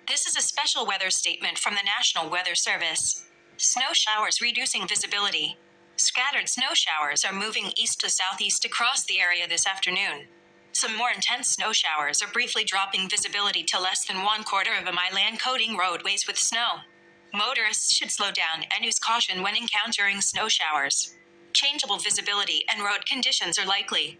This is a special weather statement from the National Weather Service. Snow showers reducing visibility. Scattered snow showers are moving east to southeast across the area this afternoon. Some more intense snow showers are briefly dropping visibility to less than 1/4 of a mile and coating roadways with snow. Motorists should slow down and use caution when encountering snow showers. Changeable visibility and road conditions are likely.